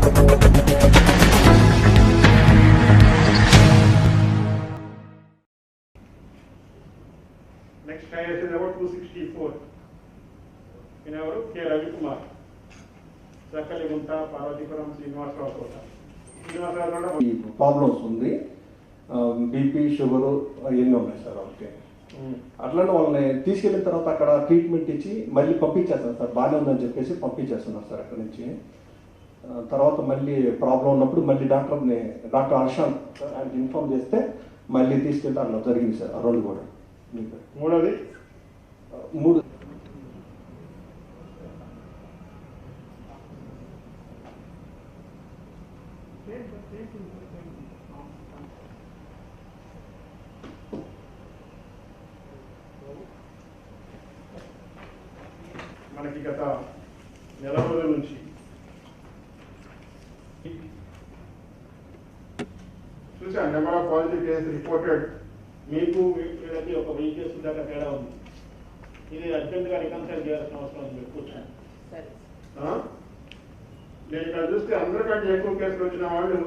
Next highest is about 264. In our K. Ravikumar, Sakaligunta, Parvatipuram, Srinivasrao Kota. Problems ఉంది, BP sugar అవన్నీ ఉన్నాయి sir. Okay, అట్లానే వాళ్ళని తీసుకెళ్ళిన తర్వాత అక్కడ ట్రీట్మెంట్ ఇచ్చి మళ్ళీ పంపించేస్తాను సార్. బాగానే ఉందని చెప్పేసి పంపించేస్తున్నారు సార్ అక్కడి నుంచి. తర్వాత మళ్ళీ ప్రాబ్లం ఉన్నప్పుడు మళ్ళీ డాక్టర్ హర్షాన్ ఆయనకి ఇన్ఫార్మ్ చేస్తే మళ్ళీ తీసుకెళ్తే అట్లా జరిగింది సార్. ఆ రెండు కూడా మూడోది మనకి గత నెల రోజుల నుంచి చూసాను. Number of positive case reported. మీకు వీళ్ళకి ఒక 1000 కేసుల దాకా తేడా ఉంది. ఇది అర్జెంట్గా రికన్సైల్ చేయాల్సిన అవసరం ఉంది. మీరు కూర్చోండి. నేను ఇక్కడ చూస్తే అందరికంటే ఎక్కువ కేసులు వచ్చిన వాళ్ళు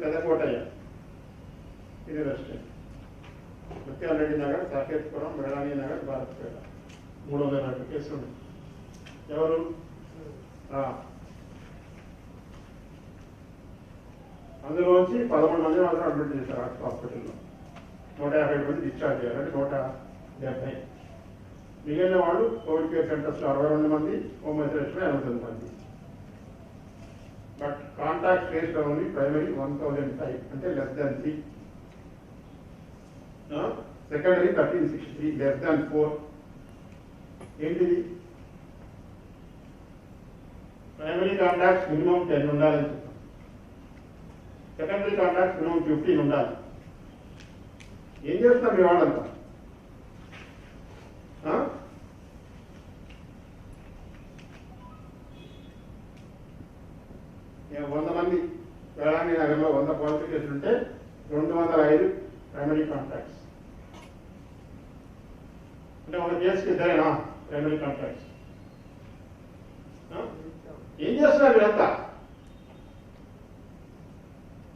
పెద్దకోటయ్య, ఇది రెస్టారెంట్, ముత్యాల రెడ్డి నగర్, సాకేత్పురం, మెడానీ నగర్, భారత్పేట 340 కేసులు ఉన్నాయి. ఎవరు? అందులోంచి 11 మంది మాత్రం అడ్మిట్ చేశారు హాస్పిటల్లో. 150 మంది డిశ్చార్జ్ అయ్యారు, అంటే 170. మిగిలిన వాళ్ళు కోవిడ్ కేర్ సెంటర్స్లో 62 మంది, హోమ్ ఐసోలేషన్లో 89 మంది. But contact traced only primary 1005, అంటే less than 3. Secondary 1363, less than 4. ఏంటిది? ప్రైమరీ కాంటాక్ట్స్ మినిమం 10 ఉండాలని చెప్పాం. సెకండరీ కాంటాక్ట్స్ మినిమం 15 ఉండాలి. ఏం చేస్తున్నారు మీ వాళ్ళంతా? 100 మంది వేళాంగి నగర్లో 100 పాజిటివ్ కేసులు ఉంటే 205 ప్రైమరీ కాంటాక్ట్స్. అంటే ఒక కేసుకి ఇద్దరేనా ప్రైమరీ కాంటాక్ట్స్? ఏం చేస్తున్నారు మీరంతా?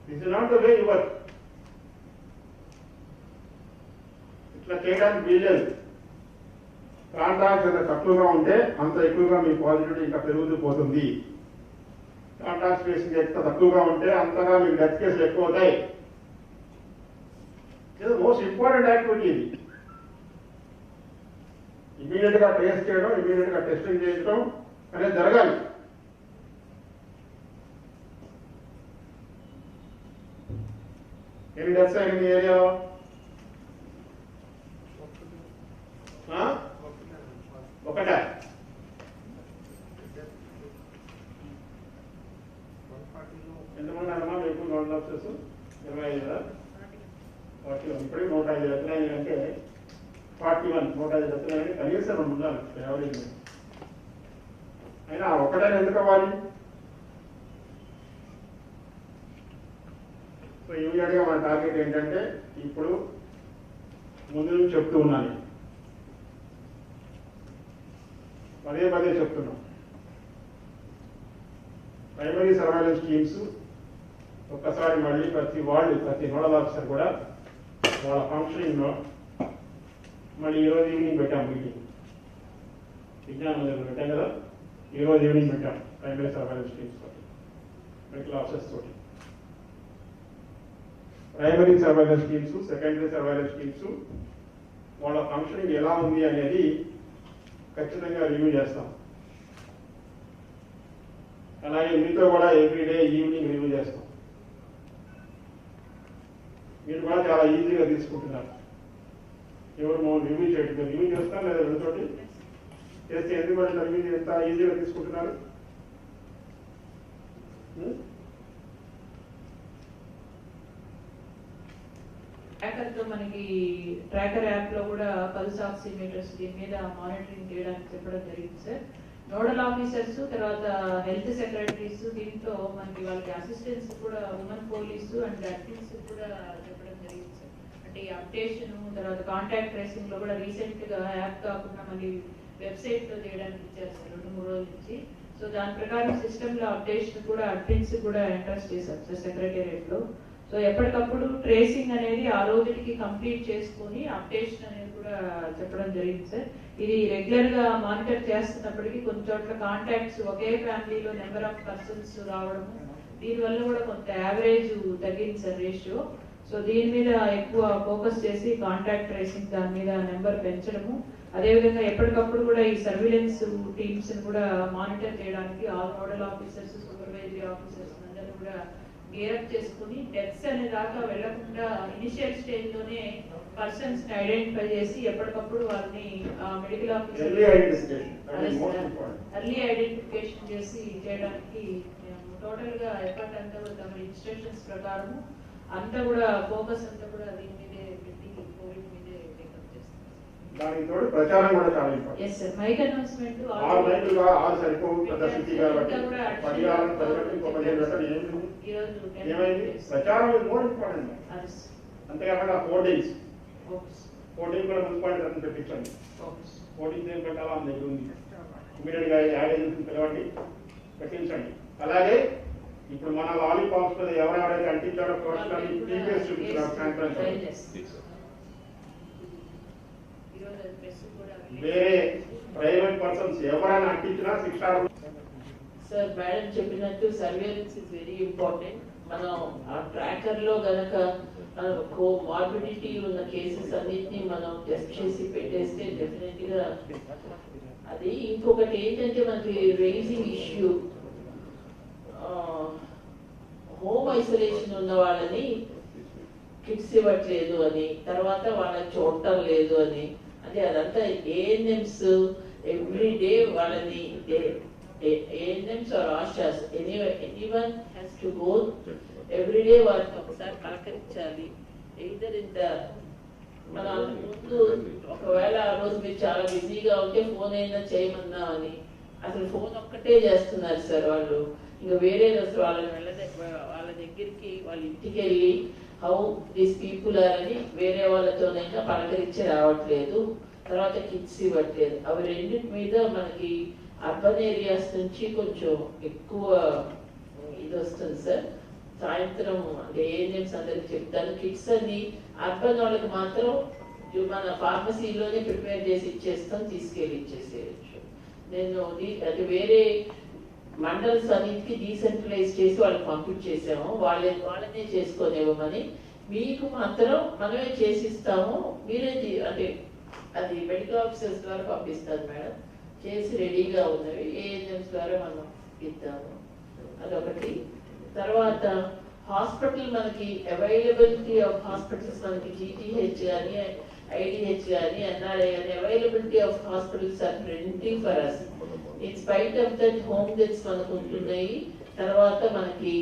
This is not the way you work. ఇట్లా చేయడానికి వీలేదు. కాంటాక్ట్స్ ఎంత తక్కువగా ఉంటే అంత ఎక్కువగా మీ పాజిటివిటీ ఇంకా పెరుగుతూ పోతుంది. కాంటాక్ట్ ట్రేసింగ్ ఎంత తక్కువగా ఉంటే అంతగా మీకు డెత్ కేసులు ఎక్కువ అవుతాయి. ఇది మోస్ట్ ఇంపార్టెంట్ యాక్టివిటీ. ఇది ఇమీడియట్ గా టెస్ట్ చేయడం, ఇమీడియట్ గా టెస్టింగ్ చేయడం అనేది జరగాలి. ఎన్ని డెత్స్ అయింది మీ ఏరియాలో? ఒకటే. ఎంతమంది అన్నమా మీకు నోట్ ఆఫీసర్స్? 25 కదా? 41. ఇప్పటికీ 105 డెత్తులైనవి అంటే 41, 105 డెత్తులైనవి కనీసం 2 ఉండాలి యావరేజ్. అయినా ఒకటైనా ఎందుకు అవ్వాలి? సో ఇమీడియట్గా మన టార్గెట్ ఏంటంటే, ఇప్పుడు ముందు నుంచి చెప్తూ ఉన్నాను, పదే చెప్తున్నాం, ప్రైమరీ సర్వైలెన్స్ టీమ్స్ ఒక్కసారి మళ్ళీ ప్రతి నోడల్ ఆఫీసర్ కూడా వాళ్ళ ఫంక్షనింగ్ మళ్ళీ ఈరోజు ఈవినింగ్ పెట్టాం మీటింగ్. విజ్ఞాన మందిరంలో పెట్టాం కదా, ఈరోజు ఈవినింగ్ పెట్టాం ప్రైమరీ సర్వైలెన్స్ టీమ్స్ తోటి, మెడికల్ ఆఫీసర్స్ తోటి. Primary surveillance teams, secondary surveillance teams వాళ్ళ ఫంక్షనింగ్ ఎలా ఉంది అనేది ఖచ్చితంగా రివ్యూ చేస్తాం. అలాగే మీతో కూడా ఎవ్రీడే ఈవినింగ్ రివ్యూ చేస్తాం. మీరు కూడా చాలా ఈజీగా తీసుకుంటున్నారు. ఎవరు మమ్మల్ని రివ్యూ చేయడం రివ్యూ చేస్తాం లేదా వీళ్ళతోటి చేస్తే ఎందుకు వాళ్ళు రివ్యూ ఎంత ఈజీగా తీసుకుంటున్నారు? ట్రాకర్తో మనకి ట్రాకర్ యాప్ లో కూడా పల్స్ ఆక్సిమీటర్స్ దీని మీద మానిటరింగ్ చేయడానికి చెప్పడం జరిగింది సార్. నోడల్ ఆఫీసర్స్, తర్వాత హెల్త్ సెక్రటరీస్, దీంట్లో మనకి వాళ్ళకి అసిస్టెంట్స్ కూడా, ఉమెన్ పోలీసు అండ్ అడ్మిన్స్ కూడా చెప్పడం జరిగింది సార్. అంటే ఈ అప్డేషన్, తర్వాత కాంటాక్ట్ ట్రేసింగ్ లో కూడా రీసెంట్ గా యాప్ కాకుండా మళ్ళీ వెబ్సైట్ లో చేయడానికి ఇచ్చారు సార్ 2-3 రోజుల నుంచి. సో దాని ప్రకారం సిస్టమ్ లో అప్డేషన్ కూడా అడ్మిన్స్ కూడా ఇంట్రెస్ట్ చేశారు సార్ సెక్రటేరియట్ లో. సో ఎప్పటికప్పుడు ట్రేసింగ్ అనేది ఆ రోజుకి కంప్లీట్ చేసుకొని అప్డేషన్ అనేది కూడా చెప్పడం జరిగింది సార్. ఇది రెగ్యులర్ గా మానిటర్ చేస్తున్నప్పటికీ కొన్ని చోట్ల కాంటాక్ట్స్ ఒకే ఫ్యామిలీలో నెంబర్ ఆఫ్ పర్సన్స్ రావడము, దీనివల్ల కూడా కొంత యావరేజ్ తగ్గింది సార్ రేషియో. సో దీని మీద ఎక్కువ ఫోకస్ చేసి కాంటాక్ట్ ట్రేసింగ్ దాని మీద నెంబర్ పెంచడము, అదేవిధంగా ఎప్పటికప్పుడు కూడా ఈ సర్విలెన్స్ టీమ్స్ కూడా మానిటర్ చేయడానికి all nodal officers, supervisory officers అందరూ కూడా గేరప్ చేసుకుని డెత్స్ అనే దాకా వెళ్లకుండా ఇనిషియల్ స్టేజ్ లోనే పర్సన్స్ ని ఐడెంటిఫై చేసి ఎప్పటికప్పుడు వాళ్ళని మెడికల్ ఆఫీసర్ ఎర్లీ ఐడెంటిఫికేషన్ చేసి చేయడానికి టోటల్ గా ఎఫర్ట్ అంతా కూడా తమ ఇన్స్ట్రక్షన్స్ ప్రకారం అంతా కూడా ఫోకస్ అంతా కూడా దీని మీదే పెట్టి కోవిడ్ మీదే టేకప్ చేస్తాం. దానికి తోడు ప్రచారం కూడా చాలా important. Yes sir, mike announcement 6 మైకులుగా 6 సరిపోవు పెద్ద సిటీ కాబట్టి పరిహారం తరగతి ఇంకో 15 గంటలు ఏమైంది ప్రచారం ఇస్ మోర్ ఇంపార్టెంట్. అంతేకాకుండా హోర్డింగ్స్ కూడా మున్సిపాలిటీ తరఫున పెట్టించండి. హోర్డింగ్స్ ఏం పెట్టాలో ఆ దగ్గర ఉంది, ఇమీడియట్ గా యాడ్ ఏజెన్సీని పిలవండి, పెట్టించండి. అలాగే ఇప్పుడు మన లాలీపాప్స్ మీద ఎవరెవరైతే అంటించారో పర్సనల్ టీపీఎస్ చూపించారు సాయంత్రం. వేరే ప్రైవేట్ పర్సన్స్ ఎవరైనా అంటించినా 6 hours. సార్ మేడం చెప్పినట్టు సర్వేలెన్స్ ఇస్ వెరీ ఇంపార్టెంట్. మనం ఆ ట్రాకర్ లో గనక మార్బిడిటీ ఉన్న కేసెస్ అన్నిటిని మనం టెస్ట్ చేసి పెట్టేస్తే డెఫినెట్ గా అది. ఇంకొకటి ఏంటంటే మనకి రేజింగ్ ఇష్యూ, హోమ్ ఐసోలేషన్ ఉన్న వాళ్ళని కిట్స్ ఇవ్వట్లేదు అని, తర్వాత వాళ్ళని చూడటం లేదు అని, అంటే అదంతా ఏఎన్ఎంస్ ఎవ్రీ డే వాళ్ళని ANMs or ASHAs, anyone has to go every day వాళ్ళకి ఒకసారి పలకరించాలి. ఎయిదర్ ఇన్ ద మన ముందు ఒకవేళ ఆ రోజు మీరు చాలా బిజీగా ఉంటే ఫోన్ అయినా చేయమన్నా అని, అసలు ఫోన్ ఒక్కటే చేస్తున్నారు సార్ వాళ్ళు. ఇంకా వేరే రోజు వాళ్ళ దగ్గరికి వాళ్ళ ఇంటికి వెళ్ళి హౌ దీస్ పీపుల్ ఆర్ అని వేరే వాళ్ళతోనైనా పలకరించి రావట్లేదు, తర్వాత కిట్స్ ఇవ్వట్లేదు. అవి రెండింటి మీద మనకి అర్బన్ ఏరియాస్ నుంచి కొంచెం ఎక్కువ ఇది వస్తుంది సార్. సాయంత్రం అంటే ఏఎన్ఎంస్ అందరికి చెప్తాను, కిట్స్ అని అర్బన్ వాళ్ళకి మాత్రం మన ఫార్మసీలోనే ప్రిపేర్ చేసి ఇచ్చేస్తాం, తీసుకెళ్ళి ఇచ్చేసేయచ్చు. నేను అంటే వేరే మండల్స్ అన్నిటికీ డీసెంట్రలైజ్ చేసి వాళ్ళకి పంపించేసాము, వాళ్ళనే చేసుకోనివ్వమని. మీకు మాత్రం మనమే చేసిస్తాము, మీరే అంటే అది మెడికల్ ఆఫీసర్స్ ద్వారా పంపిస్తారు మేడం, చేసి రెడీగా ఉన్నవి ఏఎన్ఎంస్ ద్వారా మనం ఇద్దాము. అదొకటి. తర్వాత హాస్పిటల్ మనకి అవైలబిలిటీ ఆఫ్ హాస్పిటల్స్ మనకి జీటీహెచ్ కానీ ఐడిహెచ్ కానీ ఎన్ఆర్ఐ కానీ availability of hospitals are printing for us. In spite of that home deaths మనకు ఉంటున్నాయి. తర్వాత మనకి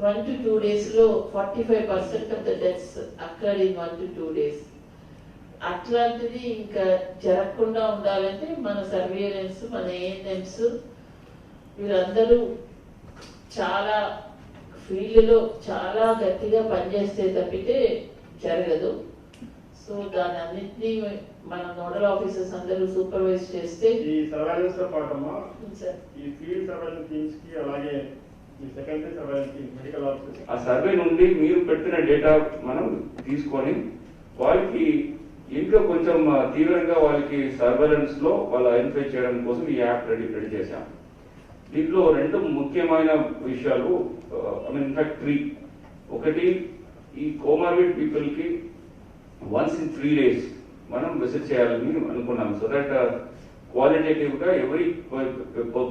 1 to 2 days లో 45% of the deaths అక్కర్ in 1 to 2 days. అట్లాంటిది ఇంకా జరగకుండా ఉండాలంటే మన సర్వేలెన్స్, మన ఏఎన్ఎంస్ వీళ్ళందరూ చాలా ఫీల్డ్లో చాలా గట్టిగా పనిచేస్తే తప్పితే జరగదు. సో దాని అన్నింటినీ మన నోడల్ ఆఫీసర్స్ అందరూ సూపర్వైజ్ చేస్తే ఈ సర్వేలెన్స్ తో పాటమ్మా ఈ ఫీల్డ్ సర్వేలెన్స్ టీమ్స్ కి అలాగే ఈ secondary surveillance team medical officers ఆ సర్వే నుండి మీరు పెట్టిన డేటా మనం తీసుకొని వాళ్ళకి ఇంకా కొంచెం తీవ్రంగా వాళ్ళకి సర్వేలెన్స్ లో వాళ్ళు ఐడెంటిఫై చేయడం కోసం ఈ యాప్ రెడీ చేశాం. దీంట్లో 2 ముఖ్యమైన విషయాలు, ఇన్ఫాక్ట్ 3. ఒకటి, ఈ కోమార్బిడ్ పీపుల్ కి once in 3 days మనం విజిట్ చేయాలని అనుకున్నాం. సో దట్ క్వాలిటేటివ్ గా every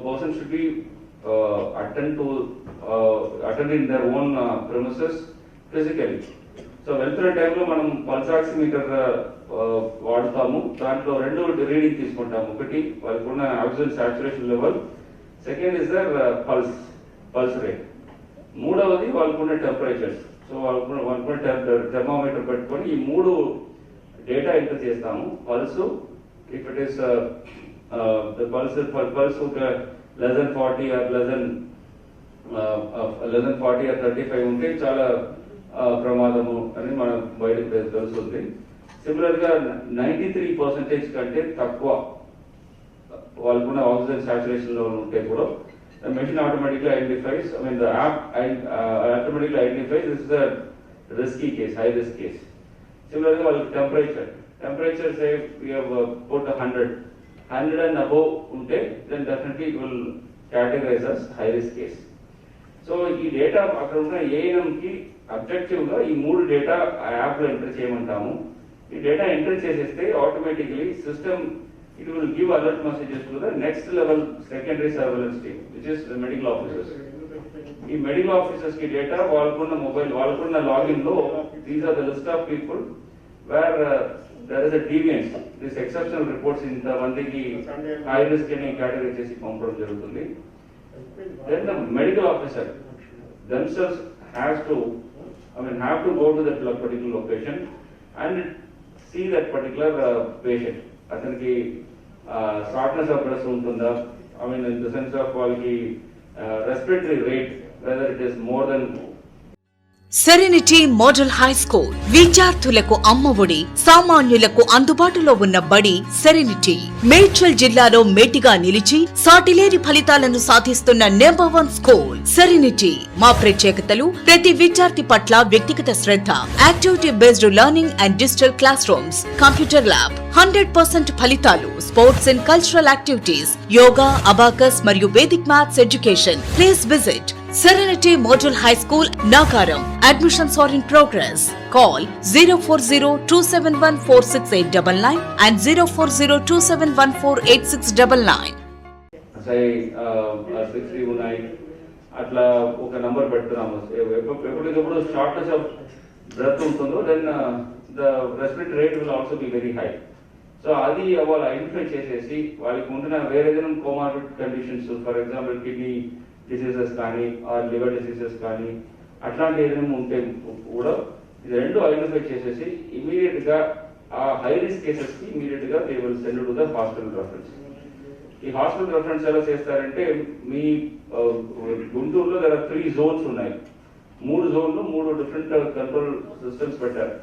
person should be attend in their own premises physically. So వెళ్తున్న టైంలో మనం పల్స్ ఆక్సిమీటర్ వాడతాము. దాంట్లో 2 రీడింగ్ తీసుకుంటాము. ఒకటి వాళ్ళకు ఉన్న oxygen saturation level, second is their pulse rate, మూడవది వాళ్ళకున్న టెంపరేచర్స్. సో వాళ్ళకున్న థెర్మోమీటర్ పెట్టుకొని ఈ 3 డేటా ఎంటర్ చేస్తాము. Pulse, if it is pulse less than 40 or less than 40 or 35 ఉంటే చాలా ప్రమాదము అని మనం బయటకు తెలుస్తుంది. సిమిలర్ గా 93% కంటే తక్కువ వాళ్ళకున్న ఆక్సిజన్ సాచురేషన్ లో ఉంటే కూడా the machine automatically identifies, the app automatically identifies this is a risky case, high risk case. Similarly, temperature say we have put 100 and above unte, then definitely it will categorize as high risk case. So ఈ data అక్కడ ఉన్న ANM కి objective గా ఈ 3 data app లో enter చేయమంటాము. ఈ data enter చేసేస్తే automatically system it will give alert messages to the next level secondary surveillance team, which is the medical officers. ఈ మెడికల్ ఆఫీసర్స్ కి డేటా వాళ్ళకున్న మొబైల్ వాళ్ళకున్న లాగిన్ లో these are the list of people where there is a deviance, this exceptional reports ఇంత మందికి high risk అని category చేసి పంపడం జరుగుతుంది. Then the medical officer themselves have to go to that particular location and see that particular patient. అతనికి shortness of breath ఉంటుందా, in the sense of వాళ్ళకి respiratory rate, whether it is more than. Serenity model high school విద్యార్థులకు అమ్మఒడి, సామాన్యులకు అందుబాటులో ఉన్న బడి serenity. Medchal జిల్లాలో మేటిగా నిలిచి సాటిలేని ఫలితాలను సాధిస్తున్న నెంబర్ 1 స్కూల్ సెరెనిటీ. మా ప్రత్యేకతలు ప్రతి విద్యార్థి పట్ల వ్యక్తిగత శ్రద్ధ, activity based learning and digital classrooms, computer lab, 100% ఫలితాలు, sports and cultural activities, yoga, abacus మరియు Vedic maths education. Please visit Serenity Model High School, Nagaram. Admissions are in progress. Call 04027146899 and 04027148699. ఉన్నాయి అట్లా ఒక నంబర్ పెడుతున్నాము. ఎప్పుడైతే shortness of breath ఉంటుందో then the respiratory rate will also be very high. So అది వాళ్ళు identify చేసేసి వాళ్ళకి ఉంటున్న వేరే ఏదైనా comorbid conditions, for example kidney diseases కానీ ఆర్ లివర్ డిసీజెస్ కానీ అట్లాంటి ఏదైనా ఉంటే కూడా ఇది రెండు ఐడెంటిఫై చేసేసి ఇమీడియట్ గా ఆ హై రిస్క్ కేసెస్ కి ఇమీడియట్ గా they will send to the hospital reference. ఈ హాస్పిటల్ రెఫరెన్స్ ఎలా చేస్తారంటే, మీ గుంటూరులో దగ్గర 3 zones ఉన్నాయి. 3 zones 3 డిఫరెంట్ కంట్రోల్ సిస్టమ్స్ పెట్టారు.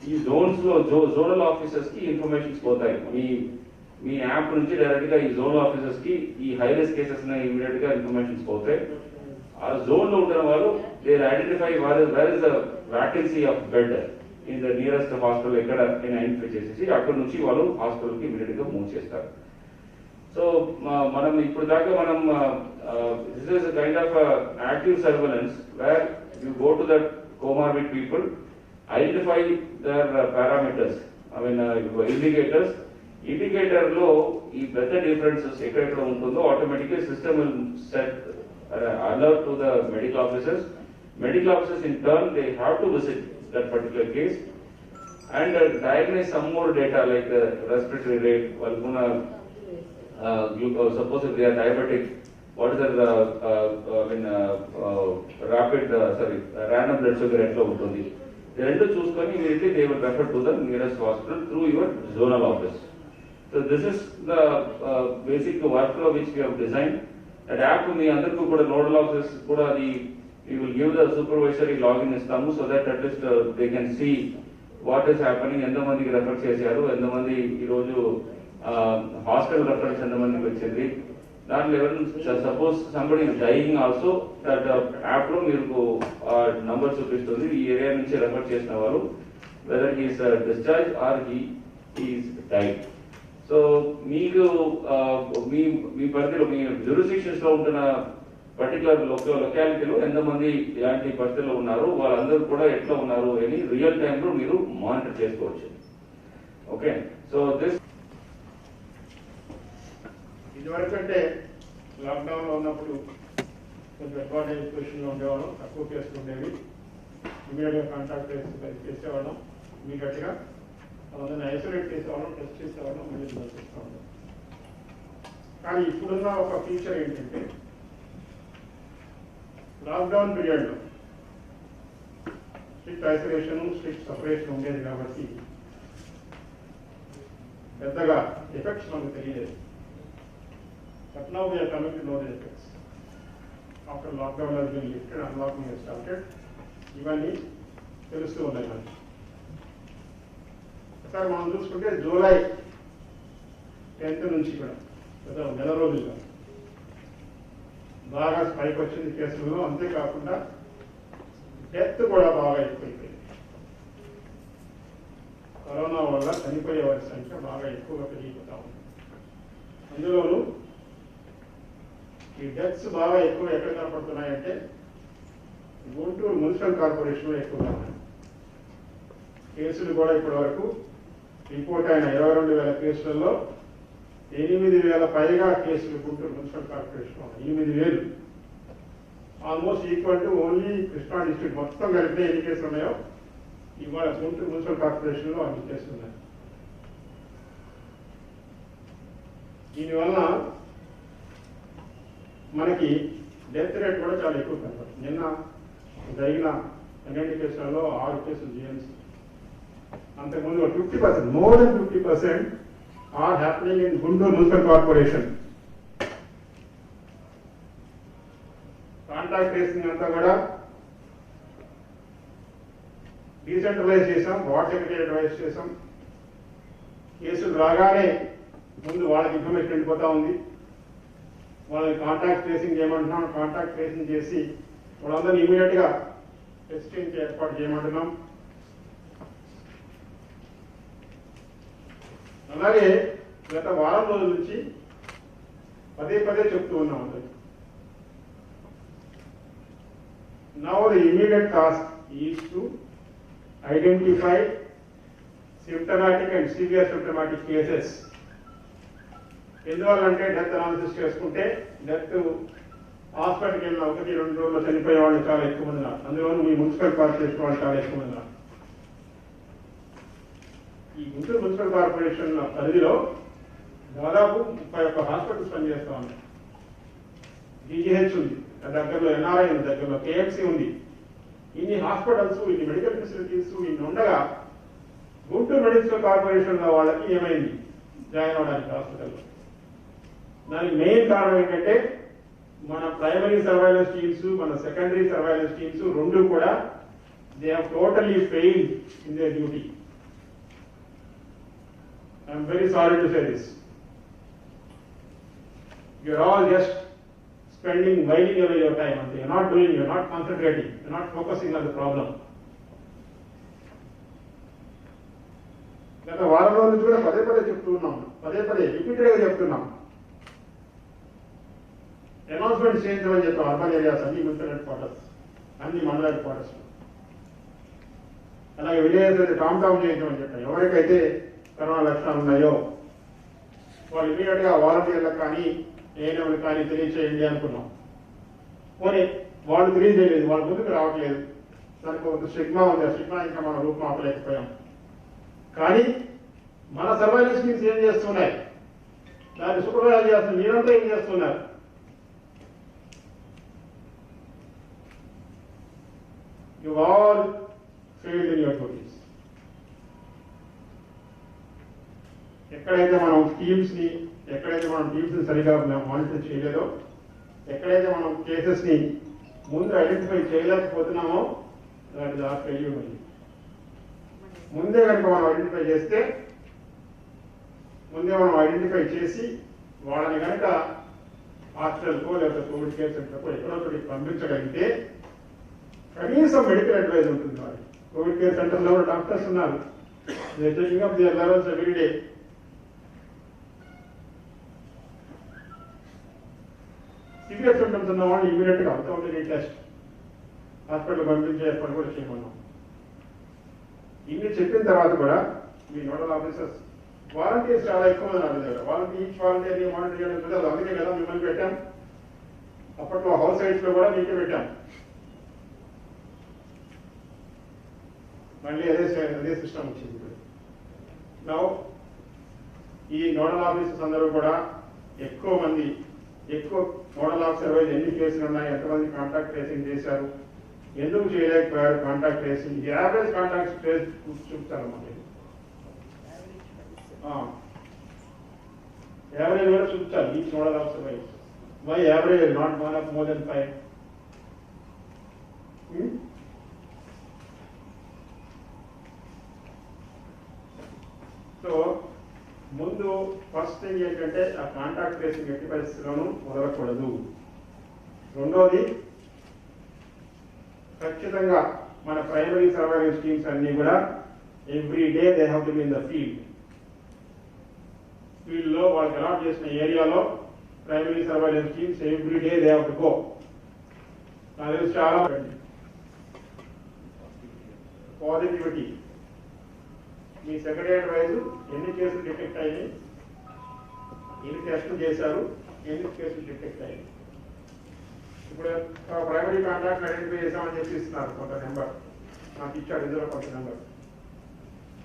ఈ జోన్స్ లో జోనల్ ఆఫీసర్స్ కి ఇన్ఫర్మేషన్స్ పోతాయి. మీ యాప్ నుంచి డైరెక్ట్ గా ఈ జోనల్ ఆఫీసర్స్ కి ఈ హై రిస్క్ కేసెస్ ఇమీడియట్ గా ఇన్ఫర్మేషన్స్ పోతాయి. ఆ జోన్ లో ఉంటున్న వాళ్ళు they identify where is the vacancy of bed in the nearest hospital ఎక్కడ ఐడెంటిఫై చేసేసి అక్కడ నుంచి వాళ్ళు హాస్పిటల్ కి ఇమీడియట్ గా మూవ్ చేస్తారు. సో మనం ఇప్పుడు దాకా this is kind of active surveillance where you go to that comorbid people, identify their parameters, indicator లో ఈ పెద్ద డిఫరెన్సెస్ ఎక్కడెక్కడ ఉంటుందో ఆటోమేటిక్గా system will set alert to the medical officers. Medical officers in turn they have to visit that particular case and diagnose some more data like the respiratory rate, వాళ్ళకున్న glucose, suppose if they are diabetic, what is the random blood sugar ఎట్లా ఉంటుంది, ఈ రెండు చూసుకొని immediately they will refer to the nearest hospital through your zonal office. So this is the basic workflow which we have designed. That app మీ అందరికీ కూడా nodal officers కూడా అది we will give the supervisory login ఇస్తాము, so that at least they can see what is happening, ఎంతమందికి refer చేశారు, ఎంతమంది ఈరోజు hospital reference ఎంతమందికి వచ్చింది. దాంట్లో ఎవరైనా suppose somebody is dyeing also, that app లో మీకు నంబర్ చూపిస్తుంది ఈ ఏరియా నుంచి రెఫర్ చేసిన వాళ్ళు, whether he is discharge or he is died. So మీకు మీ పరిధిలో మీ జ్యూరిస్డిక్షన్స్ లో ఉంటున్న పర్టికులర్ లొకాలిటీలో ఎంతమంది ఇలాంటి పరిస్థితుల్లో ఉన్నారు, వాళ్ళందరూ కూడా ఎట్లా ఉన్నారు అని రియల్ టైమ్ లో మీరు మానిటర్ చేసుకోవచ్చు. ఓకే, సో దిస్ ఇదివరకు అంటే లాక్డౌన్ లో ఉన్నప్పుడు కొంచెం అడ్వాంటేజ్ పొజిషన్ లో ఉండేవాళ్ళం, తక్కువ కేసులు ఉండేవి, ఇమీడియట్ గా కాంటాక్ట్ చేసేవాళ్ళం, ఇమీడియట్ గా వాళ్ళని ఐసోలేట్ చేసేవాళ్ళం, టెస్ట్ చేసేవాళ్ళం, మళ్ళీ చేసేవాళ్ళం. కానీ ఇప్పుడున్న ఒక ఫీచర్ ఏంటంటే లాక్డౌన్ పీరియడ్ లో స్ట్రిక్ట్ ఐసోలేషన్, స్ట్రిక్ట్ సపరేషన్ ఉండేది కాబట్టి పెద్దగా ఎఫెక్ట్స్ మనకు తెలియలేదు. But now we are coming to know the effects. After lockdown has been lifted, unlocking has started, ఇవన్నీ తెలుస్తూ ఉన్నాయి మనకి. ఒకసారి మనం చూసుకుంటే జూలై 10th నుంచి కూడా గత నెల రోజులుగా బాగా స్పైక్ వచ్చింది కేసులలో. అంతేకాకుండా డెత్ కూడా బాగా ఎక్కువైపోయింది. కరోనా వల్ల చనిపోయే వారి సంఖ్య బాగా ఎక్కువగా పెరిగిపోతా ఉంది. అందులోనూ ఈ డెత్స్ బాగా ఎక్కువ ఎక్కడ కనపడుతున్నాయంటే గుంటూరు మున్సిపల్ కార్పొరేషన్లో ఎక్కువగా ఉన్నాయి. కేసులు కూడా ఇప్పటి వరకు రిపోర్ట్ అయిన 22,000 కేసులలో 8,000 పైగా కేసులు గుంటూరు మున్సిపల్ కార్పొరేషన్లో ఉన్నాయి. 8,000 almost equal to only Krishna district మొత్తం కలిపితే ఎన్ని కేసులు ఉన్నాయో ఇవాళ గుంటూరు మున్సిపల్ కార్పొరేషన్లో అన్ని కేసులు ఉన్నాయి. దీనివల్ల మనకి డెత్ రేట్ కూడా చాలా ఎక్కువ కనపడుతుంది. నిన్న జరిగిన 12 కేసులలో 6 కేసులు జిఎంసీ. అంతకుముందు 50%, more than 50% are happening in Guntur municipal corporation. Contact tracing అంతా కూడా డీసెంట్రలైజ్ చేసాం, వార్డ్ సెక్రటరీ చేసాం. కేసులు రాగానే ముందు వాళ్ళకి ఇన్ఫర్మేషన్ వెళ్ళిపోతా ఉంది. వాళ్ళని కాంటాక్ట్ ట్రేసింగ్ చేయమంటున్నాం. కాంటాక్ట్ ట్రేసింగ్ చేసి వాళ్ళందరినీ ఇమీడియట్ గా టెస్టింగ్ ఏర్పాటు చేయమంటున్నాం. అలాగే గత వారం రోజుల నుంచి పదే చెప్తూ ఉన్నాం అందరికి. Now the immediate task is to identify symptomatic and severe symptomatic cases. ఎందువల్లంటే డెత్ అనాలిసిస్ చేసుకుంటే డెత్ హాస్పిటల్కి వెళ్ళిన 1-2 రోజుల్లో చనిపోయే వాళ్ళు చాలా ఎక్కువ మంది ఉన్నారు. అందులోనూ మీ మున్సిపల్ కార్పొరేషన్ వాళ్ళు చాలా ఎక్కువ మంది ఉన్నారు. ఈ గుంటూరు మున్సిపల్ కార్పొరేషన్ పరిధిలో దాదాపు 31 హాస్పిటల్స్ పనిచేస్తా ఉన్నాయి. డిజిహెచ్ ఉంది దగ్గరలో, ఎన్ఆర్ఐ ఉంది దగ్గరలో, కేఎంసీ ఉంది. ఇన్ని హాస్పిటల్స్, ఇన్ని మెడికల్ ఫెసిలిటీస్ ఇన్ని ఉండగా గుంటూరు మెడికల్ కార్పొరేషన్ వాళ్ళకి ఏమైంది జాయిన్ అవడానికి హాస్పిటల్లో? దానికి మెయిన్ కారణం ఏంటంటే మన ప్రైమరీ సర్వైలెన్స్ టీమ్స్, మన సెకండరీ సర్వైలెన్స్ టీమ్స్ రెండు కూడా they have totally failed in their duty. I'm very sorry to say this. You're all just spending whiling away your time and you're not doing, you're not concentrating, you're not focusing on the problem. గత వారం రోజుల నుంచి కూడా పదే చెప్తూ ఉన్నాం, రిపీటెడ్గా చెప్తున్నాం. అనౌన్స్మెంట్స్ చేయించమని చెప్పాం. అర్బన్ ఏరియాస్ అన్ని మున్సిపల్ హెడ్ క్వార్టర్స్, అన్ని మండల హెడ్ క్వార్టర్స్, అలాగే విలేజెస్ అయితే టామ్ చేయించమని చెప్పాం. ఎవరికైతే కరోనా లక్షణాలు ఉన్నాయో వాళ్ళు ఇమీడియట్ గా వాలంటీర్లకు కానీ ఏఎన్ఎంలు కానీ తెలియచేయండి అనుకున్నాం. పోనీ వాళ్ళు తెలియజేయలేదు, వాళ్ళ ముందుకు రావట్లేదు. దానికి ఒక స్టిగ్మా ఉంది. ఆ స్టిగ్మా ఇంకా మనం రూపుమాపలేకపోయాం. కానీ మన సర్వైలెన్స్ టీమ్స్ ఏం చేస్తున్నాయి, దాన్ని సూపర్వైజ్ చేస్తున్న మీరంతా ఏం చేస్తున్నారు? You all failed in your duties. ఎక్కడైతే మనం టీమ్స్ ని సరిగా మానిటర్ చేయలేదో, ఎక్కడైతే మనం కేసెస్ ని ముందు ఐడెంటిఫై చేయలేకపోతున్నామో దాని ఆ ఫెయిల్యూర్ ఉంది. ముందే కనుక మనం ఐడెంటిఫై చేసి వాళ్ళని కనుక హాస్పిటల్కో లేకపోతే కోవిడ్ కేర్ సెంటర్కో ఎక్కడో ఒకటి పంపించగలిగితే కనీసం మెడికల్ అడ్వైజ్ ఉంటుంది. వారికి కోవిడ్ కేర్ సెంటర్లో కూడా డాక్టర్స్ ఉన్నారు. They taking up their levels every day. Severe symptoms ఉన్న వాళ్ళు ఇమీడియట్ గా వితౌట్ ఎనీ టెస్ట్ హాస్పిటల్ పంపించే ఏర్పాటు కూడా చేయమన్నాం. ఇన్ని చెప్పిన తర్వాత కూడా మీ నోడల్ ఆఫీసర్స్, వాలంటీర్స్ చాలా ఎక్కువ మంది నా దగ్గర. ఈచ్ వాలంటీర్ని మానిటర్ చేయడం కుదరదు. అందుకే కదా మిమ్మల్ని పెట్టాం. అప్పట్లో హౌస్ సైట్స్ లో కూడా మీకే పెట్టాం. మళ్ళీ అదే సిస్టమ్ వచ్చింది. నా ఈ నోడల్ ఆఫీసర్స్ అందరూ కూడా ఎక్కువ నోడల్ ఆఫీసర్ వైజ్ ఎన్ని కేసులు ఉన్నాయి, ఎంతమంది కాంటాక్ట్ ట్రేసింగ్ చేశారు, ఎందుకు చేయలేకపోయారు contact tracing, average contact trace చూపుతారు. మనకి యావరేజ్ కూడా చూపుతారు. Each nodal officer wise why average not one of more than 5. So ముందు ఫస్ట్ థింగ్ ఏంటంటే ఆ కాంటాక్ట్ ట్రేసింగ్ ఎట్టి పరిస్థితుల్లోనూ వదలకూడదు. రెండోది, ఖచ్చితంగా మన ప్రైమరీ సర్వైలెన్స్ టీమ్స్ అన్ని కూడా every day they have to be in the field లో వాళ్ళకి అలాట్ చేసిన ఏరియాలో primary surveillance teams every day they have to go. అది చాలా పాజిటివిటీ. మీ సెక్రటరియట్ వైజ్ ఎన్ని కేసులు డిటెక్ట్ అయ్యాయి, ఎన్ని టెస్టులు చేశారు, ఎన్ని కేసులు డిటెక్ట్ అయ్యాయి. ఇప్పుడు ప్రైమరీ కాంటాక్ట్ ఐడెంటిఫై చేసామని చెప్పి ఇస్తున్నారు కొంత నెంబర్, నాకు ఇచ్చాడు ఇందులో కొంత నెంబర్.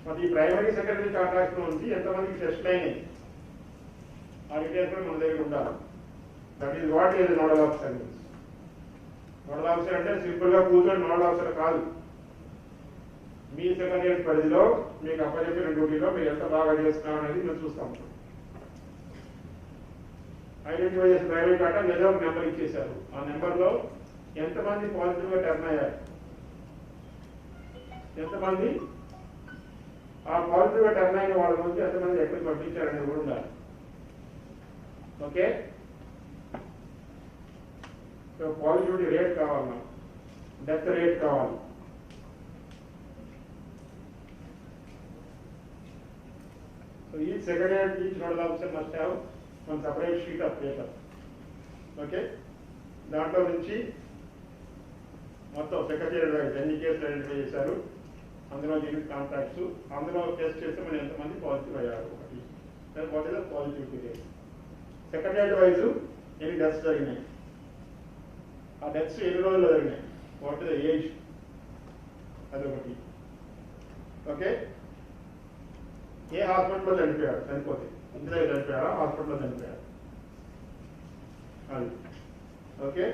మరి ఈ ప్రైమరీ సెకండరీ కాంటాక్ట్ నుంచి ఎంతమందికి టెస్ట్ అయినాయి ఆ డీటెయిల్స్ కూడా మన దగ్గర ఉండాలి. That is what is nodal officer. Nodal officer అంటే సింపుల్ గా కూర్చొని నోడల్ ఆఫీసర్ కాదు. మీ సెక్రటరియట్ పరిధిలో మీకు అప్పచెప్పిన డ్యూటీలో మీరు ఎంత బాగా చేస్తున్నారు అనేది మేము చూస్తాం. ఐడెంటిఫై చేసిన ప్రైవేట్ కాంటాక్ట్ ఏదో ఒక నెంబర్ ఇచ్చేశారు. ఆ నెంబర్లో ఎంతమంది పాజిటివ్ గా టర్న్ అయ్యారు, ఎంతమంది ఆ పాజిటివ్ గా టర్న్ అయిన వాళ్ళ నుంచి ఎంతమంది ఎక్కడికి పంపించారనేది కూడా ఉండాలి. ఓకే, సో పాజిటివిటీ రేట్ కావాలి, నాకు డెత్ రేట్ కావాలి. So each secretariat, each nodal officer must have one separate sheet of paper. Okay, దాంట్లో నుంచి మొత్తం సెక్రటరియట్ వైజ్ ఎన్ని కేసులు ఐడెంటిఫై చేశారు, అందులో యూనిట్ కాంటాక్ట్స్, అందులో టెస్ట్ చేస్తే మనం ఎంతమంది పాజిటివ్ అయ్యారు, ఒకటి what is the positivity rate. Secretariat wise ఎన్ని డెత్స్ జరిగినాయి, ఆ డెత్స్ ఎన్ని రోజులు జరిగినాయి, వాట్ ఇస్ ద ఏజ్, అదొకటి. ఓకే, ఏ హాస్పిటల్లో చనిపోయారు, చనిపోతే ఇంటి దగ్గర చనిపోయారా, హాస్పిటల్లో చనిపోయారు, అది. ఓకే,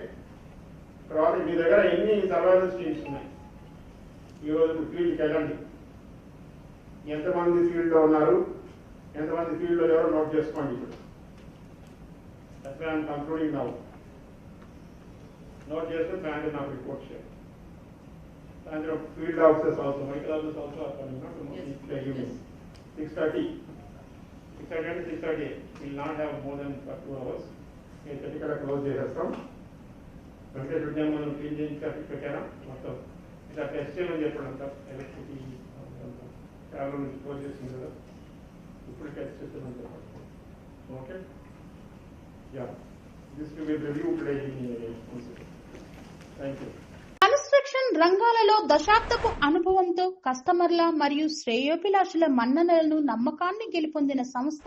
తర్వాత మీ దగ్గర ఎన్ని సర్వైలెన్స్ టీమ్స్ ఉన్నాయి, ఈరోజు ఫీల్డ్కి వెళ్ళండి, ఎంతమంది ఫీల్డ్లో ఉన్నారు, ఎంతమంది ఫీల్డ్లో ఎవరో నోట్ చేసుకోండి. ఇప్పుడు కంక్లూడింగ్ నౌ నోట్ చేస్తే సాయంత్రం నాకు రిపోర్ట్ చేయండి. సాయంత్రం field officers also, medical officers also are coming evening 6:30 and 6:30 will not have more than 2 hours. మేము 30 కల్లా క్లోజ్ చేసేస్తాం. వెంకటేష్ విజ్ఞానం మనం క్లీన్ చేయించి పెట్టారా మొత్తం, ఇట్లా టెస్ట్ చేయమని చెప్పడం అంతా ఎలక్ట్రిసిటీ చాలా నుంచి క్లోజ్ చేసింది కదా, ఇప్పుడు టెస్ట్ చేస్తామని చెప్పండి. Okay, yeah, this will be review today evening. Thank you. Construction రంగాలలో దశాబ్దపు అనుభవంతో కస్టమర్ల మరియు శ్రేయోభిలాషుల మన్ననలను, నమ్మకాన్ని గెలుపొందిన సంస్థ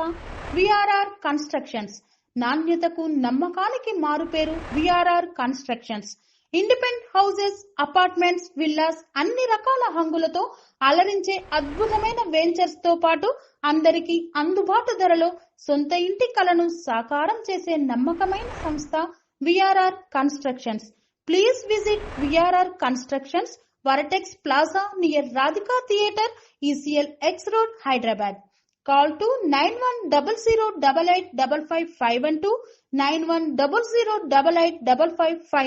విఆర్ఆర్ కన్స్ట్రక్షన్స్. నాణ్యతకు, నమ్మకానికి మారుపేరు VRR constructions. Independent houses, apartments, villas, అన్ని రకాల హంగులతో అలరించే అద్భుతమైన వెంచర్స్ తో పాటు అందరికీ అందుబాటు ధరలో సొంత ఇంటి కలను సాకారం చేసే నమ్మకమైన సంస్థ VRR constructions. Please visit VRR Constructions, Varatex Plaza near Radhika Theatre, ECL X Road, Hyderabad. Call to 9100885551, 9100885559.